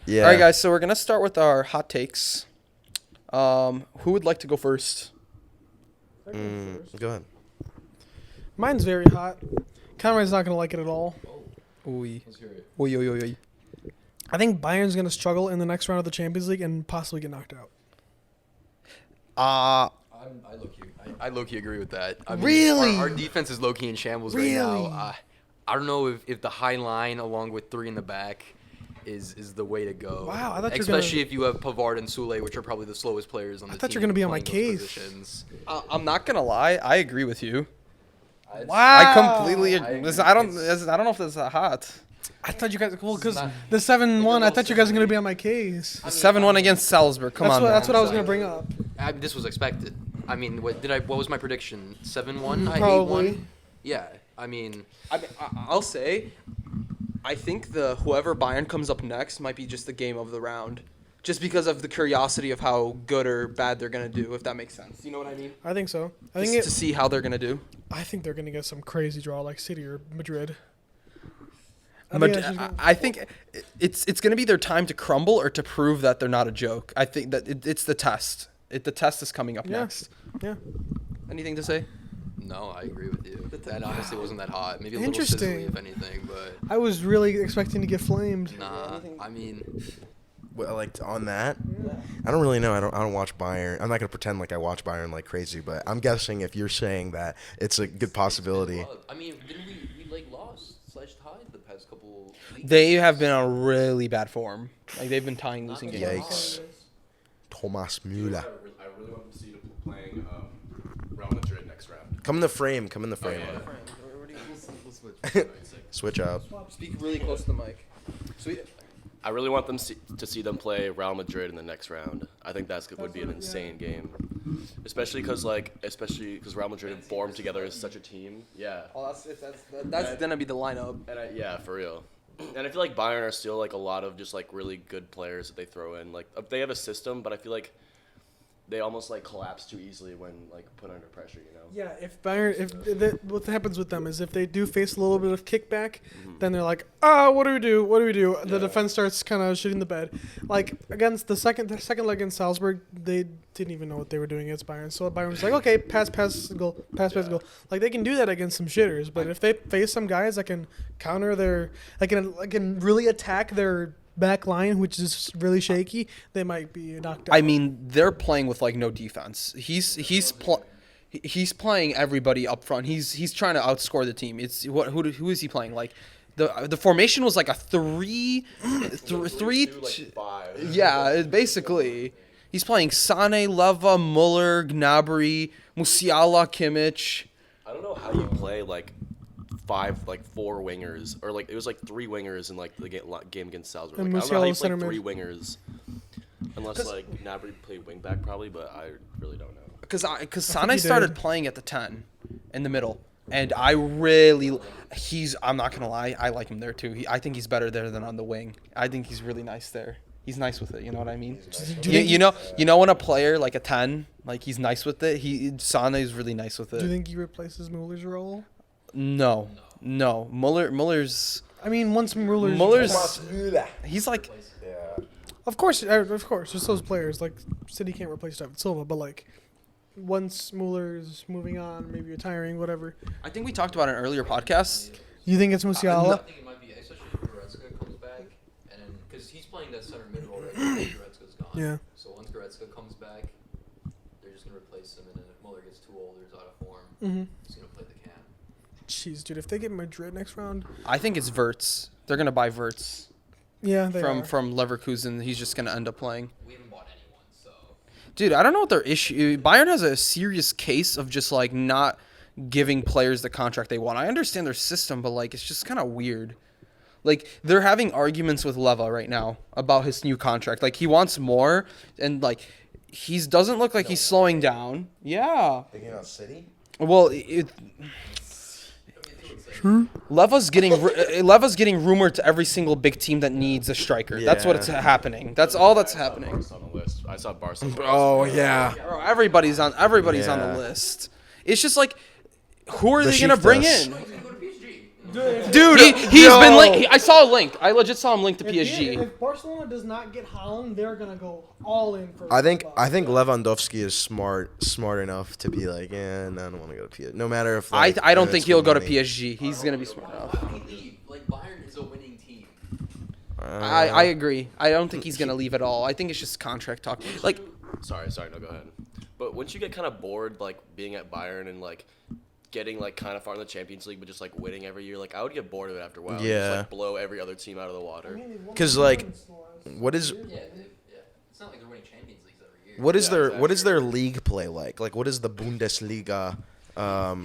Yeah. All right, guys. So we're gonna start with our hot takes. Who would like to go first? Go ahead. Mine's very hot. Conrad's not going to like it at all. Oy. Let's hear it. Oy, oy, oy, oy. I think Bayern's going to struggle in the next round of the Champions League and possibly get knocked out. I low-key agree with that. I mean, Really? Our defense is low-key in shambles right now. I don't know if the high line along with three in the back is the way to go. Wow, I thought you were especially if you have Pavard and Soule, which are probably the slowest players on the team. I thought you were going to be on my playing those case. positions. I'm not gonna lie. I agree with you. Wow. I completely agree. I agree. Listen, I don't know if that's hot. I thought you guys, well, because not- the 7-1, I thought you guys were going to be on my case. 7-1 against Salzburg. Come on, That's man. what I was going to bring up. This was expected. I mean, what was my prediction? 7-1? Probably. 8-1? Yeah. I mean, I'll say, I think whoever Bayern comes up next might be just the game of the round, just because of the curiosity of how good or bad they're gonna do, if that makes sense. You know what I mean? I think so. Just to see how they're gonna do. I think they're going to get some crazy draw like City or Madrid. I think it's gonna be their time to crumble or to prove that they're not a joke. I think that it's the test. The test is coming up Yeah. next. Yeah. Anything to say? no, I agree with you. That honestly wasn't that hot. Maybe a little Interesting. sizzly, if anything, but I was really expecting to get flamed. nah. I mean, Well, like on that, I don't really know. I don't watch Bayern. I'm not gonna pretend like I watch Bayern like crazy, but I'm guessing if you're saying that it's a good possibility. I mean, didn't we like lost/tied the past couple weeks? They have been on really bad form. Like they've been tying losing games. Yikes. Thomas Müller. I really want to see them playing Real Madrid next round. Come in the frame. Come in the frame. We'll switch. Switch up. Speak really close to the mic. Sweet. I really want them to see them play Real Madrid in the next round. I think would be an insane game, especially because Real Madrid and formed together as such a team. Yeah, Oh, that's gonna be the lineup. and yeah, for real. And I feel like Bayern are still like a lot of just like really good players that they throw in. Like they have a system, but I feel like they almost like collapse too easily when like put under pressure. You know. Yeah, if Bayern, what happens with them is if they do face a little bit of kickback, then they're like, what do we do? What do we do? The defense starts kind of shitting the bed. Like against the second leg against Salzburg, they didn't even know what they were doing against Bayern. So Bayern was like, okay, pass, goal, pass, goal. Like they can do that against some shitters, but if they face some guys that can counter can really attack their back line, which is really shaky, they might be knocked out. I mean, they're playing with like no defense. He's playing everybody up front. He's trying to outscore the team. It's who is he playing? Like the formation was like a three. Five. Yeah, basically. He's playing Sane, Leva, Muller, Gnabry, Musiala, Kimmich. I don't know how you play like four wingers, or like it was like three wingers in like the game against Salzburg. And Like, I don't know how you Musiala play center three mid. wingers, unless like Gnabry played wing back probably, but I really don't know. Because he Sane did. started playing at the 10 in the middle. And I'm not going to lie, I like him there too. I think he's better there than on the wing. I think he's really nice there. He's nice with it, you know what I mean? You know when a player like a 10, like he's nice with it, Sane is really nice with Do you it. think he replaces Muller's role? No. Muller's I mean, once he's like Of course, just those players. Like, City can't replace David Silva, but, like, once Muller's moving on, maybe retiring, whatever. I think we talked about it in an earlier podcast. You think it's Musiala? I think it might be, especially if Goretzka comes back, and because he's playing that center mid already. Goretzka's gone. Yeah. So once Goretzka comes back, they're just gonna replace him, and then if Muller gets too old or is out of form, Mm-hmm. he's gonna play the cam. Jeez, dude, if they get Madrid next round, I think it's Wirtz. They're going to buy Wirtz yeah, they are. from Leverkusen. He's just going to end up playing. We haven't bought anyone, so Dude, I don't know what their issue. Bayern has a serious case of just like not giving players the contract they want. I understand their system, but like it's just kind of weird. Like they're having arguments with Leva right now about his new contract. Like he wants more, and like he doesn't look like he's slowing down. Yeah. Thinking about City. Well, Leva's getting rumored to every single big team that needs a striker. That's what it's happening. That's all that's happening. Barca on the list. I saw Barcelona. Oh yeah. Bro, everybody's on Yeah. the list. It's just like, who are The they gonna bring Shiftas. in? he's gonna go to PSG. Dude, he's been linked. I saw a link. I legit saw him linked to PSG. If Barcelona does not get Haaland, they're gonna go all in for. I think Lewandowski is smart enough to be like, no, I don't want to go to PSG. No matter if I don't think it's he'll go to money. PSG. He's gonna be smart enough. Like Bayern is a winning team. I agree. I don't think he's gonna leave at all. I think it's just contract talk. Like, Sorry, no, go ahead. But once you get kind of bored, like being at Bayern and like getting like kind of far in the Champions League, but just like winning every year, like I would get bored of it after a while. Yeah. Just like blow every other team out of the water. Because like, what is It's not like they're winning Champions Leagues every year. what is Yeah, their exactly. what is their league play like? Like, what is the Bundesliga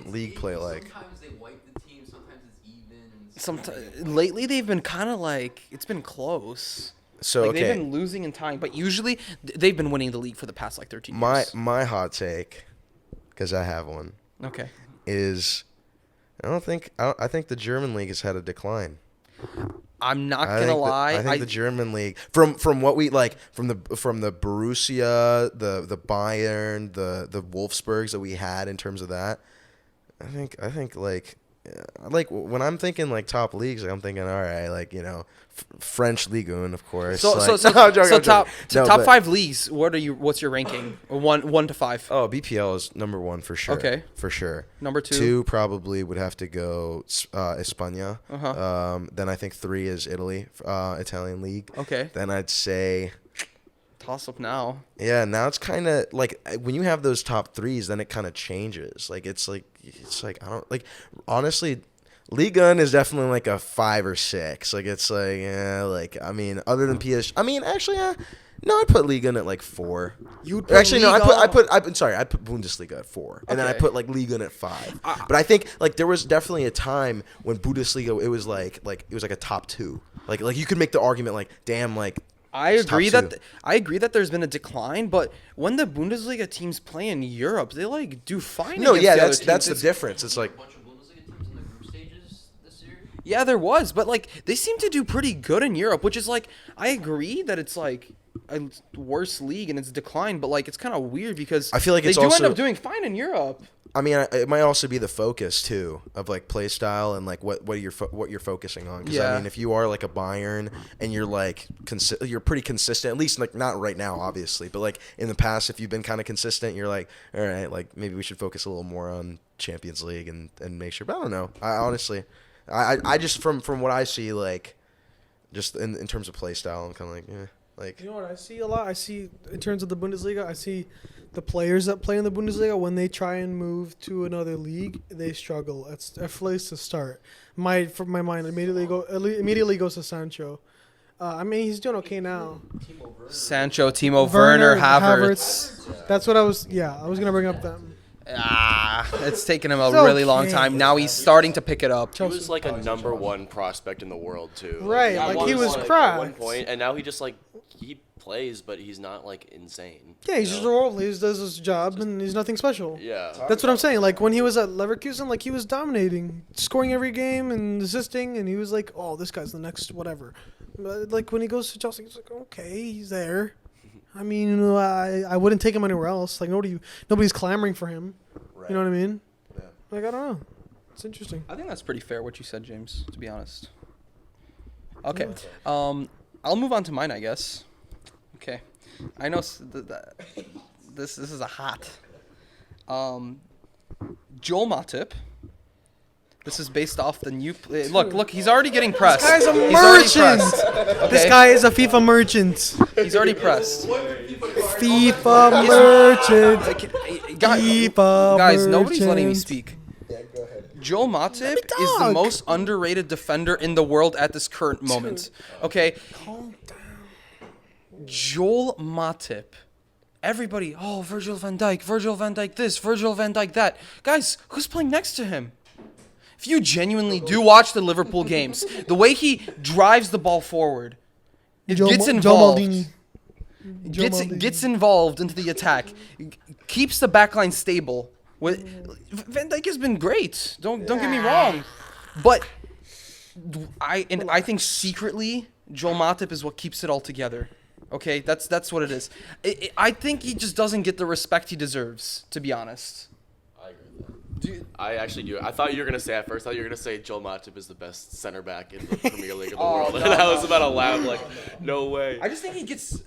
league play like? Sometimes they wipe the team. Sometimes it's even. And sometimes lately they've been kind of like it's been close. So Like okay, they've been losing and tying, but usually they've been winning the league for the past like 13 years. my hot take, because I have one, Okay. is I think the German league has had a decline. I'm not I gonna think lie. I think the German league, from what we like, from the Borussia, the Bayern, the Wolfsburgs that we had in terms of that, I think like when I'm thinking like top leagues, like, I'm thinking all right, like French Ligue 1, of course. So like, so, No, I'm joking, so I'm joking. No, top but- 5 leagues. What's your ranking? One to 5. Oh, BPL is number 1 for sure. Okay. For sure. Number 2. 2 probably would have to go España. Uh-huh. Then I think 3 is Italy, Italian league. Okay. Then I'd say, Toss up now. yeah, now it's kind of like when you have those top 3s, then it kind of changes. Like it's like I don't like, honestly, Ligue 1 is definitely like a 5 or 6. Like it's like, yeah, like I mean, other than PSG, I mean, actually, no, I'd put Ligue 1 at like 4. You'd Actually, no, I Liga- put Bundesliga at 4, and then I Okay. put like Ligue 1 at 5. But I think like there was definitely a time when Bundesliga it was like it was like a top 2. Like you could make the argument like, damn, like I it's agree top that 2. I agree that there's been a decline, but when the Bundesliga teams play in Europe, they like do fine. No, against yeah, the other that's the teams. difference. It's like, a bunch of Bundesliga teams in the group stages this year. Yeah, there was, but like they seem to do pretty good in Europe, which is like I agree that it's like a worse league and it's declined, but like it's kind of weird because I feel like they it's do also- end up doing fine in Europe. I mean, it might also be the focus too of like play style and like what you're focusing on. Because I Yeah. mean, if you are like a Bayern and you're like you're pretty consistent, at least like not right now, obviously, but like in the past, if you've been kind of consistent, you're like, all right, like maybe we should focus a little more on Champions League and make sure. But I don't know. I honestly, I just from what I see, like just in terms of play style, I'm kind of like, like. You know what I see a lot? I see in terms of the Bundesliga, I see the players that play in the Bundesliga when they try and move to another league, they struggle. It's a place to start. My mind immediately goes to Sancho. I mean, he's doing okay now. Sancho, Timo Werner, Havertz. That's what I was gonna bring up them. It's taken him a It's really long okay. time. Now he's starting to pick it up. He was like a number 1 prospect in the world too. Right, Like, like, he was at cracked. one point, and now he just like he plays, but he's not like insane. Yeah, he's you just know? a role. He does his job, and he's nothing special. Yeah. That's what I'm saying. Like when he was at Leverkusen, like he was dominating, scoring every game and assisting, and he was like, "Oh, this guy's the next whatever." But like when he goes to Chelsea, he's like, "Okay, he's there." I mean, I wouldn't take him anywhere else. Like nobody's clamoring for him. Right. You know what I mean? Yeah. Like I don't know. It's interesting. I think that's pretty fair what you said, James, to be honest. Okay. I'll move on to mine, I guess. Okay. I know this is a hot. Joel Matip. This is based off the new look, he's already getting pressed. This guy's a He's already merchant. pressed. This Okay? guy is a FIFA merchant. He's already pressed. FIFA merchant. FIFA Guys, nobody's letting me merchant. speak. Joel Matip is the talk. most underrated defender in the world at this current moment. Okay? Joel Matip. Everybody, oh, Virgil van Dijk this, Virgil van Dijk that. Guys, who's playing next to him? If you genuinely do watch the Liverpool games, the way he drives the ball forward, it gets Joe involved. Maldini. Joe Maldini. Gets involved into the attack, keeps the backline stable. Van Dijk has been great. Don't get me wrong, but I think secretly Joel Matip is what keeps it all together. Okay, that's what it is. I think he just doesn't get the respect he deserves, to be honest. I agree with that. I actually do. I thought you were gonna say at first. I thought you were gonna say Joel Matip is the best center back in the Premier League of the world. no, And I was no, about to laugh. Like, no way. I just think he gets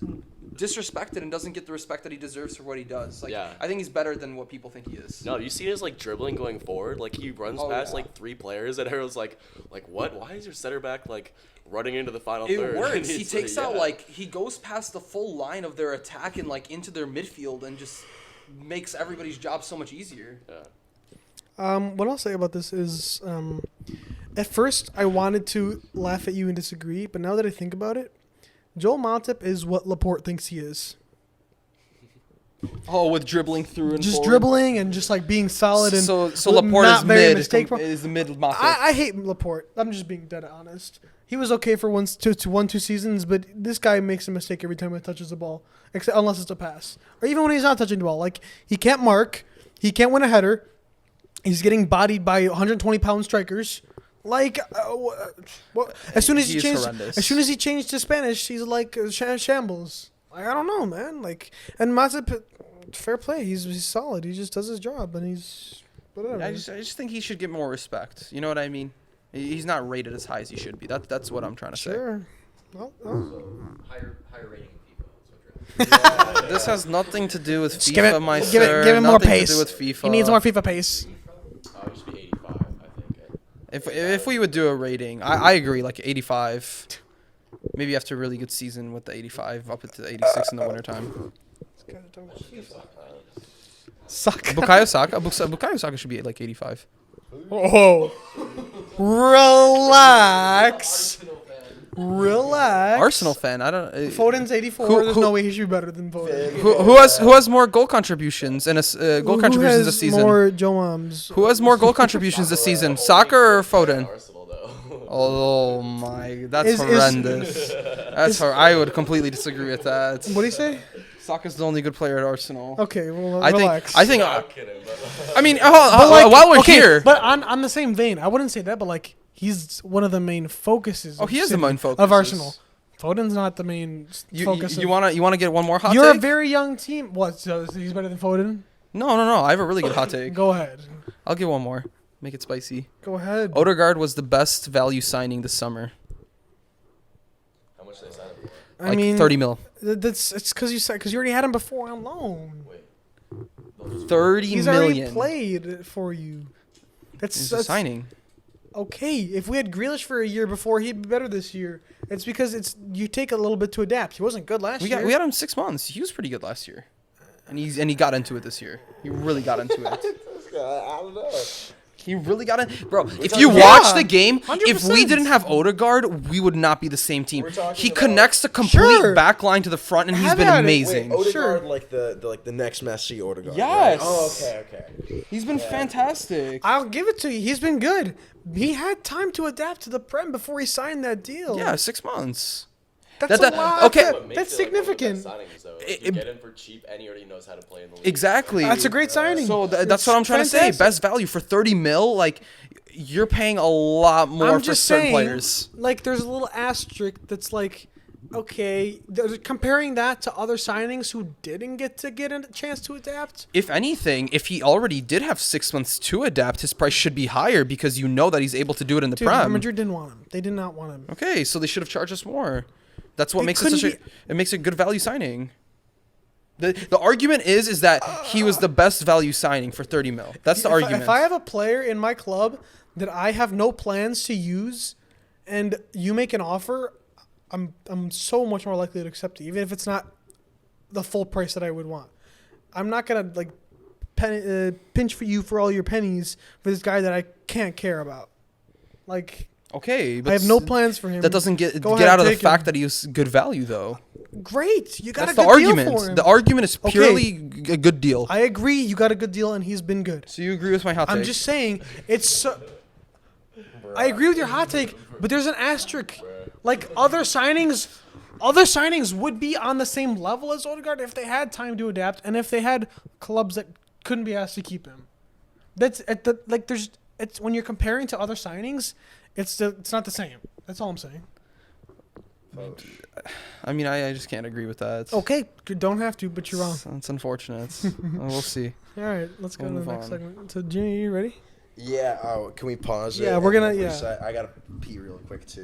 disrespected and doesn't get the respect that he deserves for what he does. Like, Yeah. I think he's better than what people think he is. No, you see his like dribbling going forward. Like he runs past like 3 players, and everyone's like what? Why is your center back like running into the final third? It And works. He it's takes like, out yeah. like he goes past the full line of their attack and like into their midfield and just makes everybody's job so much easier. Yeah. What I'll say about this is, at first I wanted to laugh at you and disagree, but now that I think about it, Joel Matip is what Laporte thinks he is. Oh, with dribbling through and Just forward. dribbling and just like being solid and so Laporte not is very mid. mistake-prone. Is the mid Matip. I hate Laporte. I'm just being dead honest. He was okay for 2 seasons, but this guy makes a mistake every time he touches the ball, except unless it's a pass, or even when he's not touching the ball. Like he can't mark, he can't win a header. He's getting bodied by 120-pound strikers. Like, as soon as He is horrendous. he changed to Spanish, he's like shambles. Like, I don't know, man. Like, and Matip, fair play. He's solid. He just does his job, and he's whatever. I just think he should get more respect. You know what I mean? He's not rated as high as he should be. That's what I'm trying to say. Sure. Well, Higher rating in FIFA. That's what you're This has nothing to do with just FIFA, my give sir. it more Nothing pace. to do with FIFA. He needs more FIFA pace. It should be 85, I think. If we would do a rating, I agree, like 85. Maybe after a really good season with the 85 up to the 86 in the wintertime. Suck. Bukayo Saka should be at like 85. Oh, relax. Relax. Arsenal fan, I don't. Foden's 84. There's no way he should be better than Foden. Who has more goal concontributions and goal contributions this season? More Joams? Who has more goal contributions this season, Saka or Foden? Arsenal though. Oh my, that's Is- horrendous. I would completely disagree with that. What do you say? Saka's the only good player at Arsenal. Okay, well, I relax. think. I'm kidding, but I mean, But, like, while we're okay, here, but on the same vein, I wouldn't say that, but like he's one of the main focuses. Oh, of he is the City- main focus of Arsenal. Foden's not the main focus. you wanna get one more hot You're take? a very young team. What? So he's better than Foden? No. I have a really good hot take. Go ahead. I'll get one more. Make it spicy. Go ahead. Odegaard was the best value signing this summer. how much did they sign him for? I Like mean, 30 mil. It's because you already had him before on loan. Wait. 30 He's million. already played for you. It's a signing. Okay, if we had Grealish for a year before, he'd be better this year. It's because you take a little bit to adapt. He wasn't good last year. We had him 6 months. He was pretty good last year, and he got into it this year. He really got into it. I don't know. He really got in, bro. If you watch the game, if we 100%. didn't have Odegaard, we would not be the same team. talking He about- connects the complete Sure. back line to the front, and he's Have been at it. amazing. Odegaard, Sure. like the next Messi Odegaard. Yes. Right? Oh, okay. He's been fantastic. I'll give it to you. He's been good. He had time to adapt to the Prem before he signed that deal. Yeah, 6 months. that's that- a lot. okay. That- What makes that's it, like, one of the best significant. signings, though. It- You get him for cheap, and he already knows how to play in the league. Exactly. That's a great signing. So that's It's what I'm trying to say. fantastic. Best value for 30 mil. Like, you're paying a lot more I'm for just certain saying, players. like, there's a little asterisk that's like, okay, comparing that to other signings who didn't get a chance to adapt. If anything, if he already did have 6 months to adapt, his price should be higher because you know that he's able to do it in the Dude, Prem. Madrid didn't want him. They did not want him. Okay, so they should have charged us more. That's what They makes it such couldn't it makes it a good value signing. The argument is that he was the best value signing for 30 mil. That's the argument. If I have a player in my club that I have no plans to use, and you make an offer, I'm so much more likely to accept it, even if it's not the full price that I would want. I'm not gonna like pinch for you for all your pennies for this guy that I can't care about. Like, okay, but I have no plans for him. that doesn't get Go get ahead, out of the take fact him. that he was good value though. Great, you got That's a the good deal for argument. him. The argument is Okay. purely a good deal. I agree, you got a good deal, and he's been good. So you agree with my hot take? I'm just saying, it's so. I agree with your hot take, but there's an asterisk. Like other signings would be on the same level as Odegaard if they had time to adapt and if they had clubs that couldn't be asked to keep him. That's at the like. It's when you're comparing to other signings, it's not the same. That's all I'm saying. I mean, I just can't agree with that. Okay, you don't have to, but you're wrong. It's unfortunate. We'll see. All right, let's go We'll to the move next on. segment. So, Jimmy, you ready? Yeah. Oh, can we pause it? Yeah, we're and gonna- then yeah. reset? I gotta pee real quick too.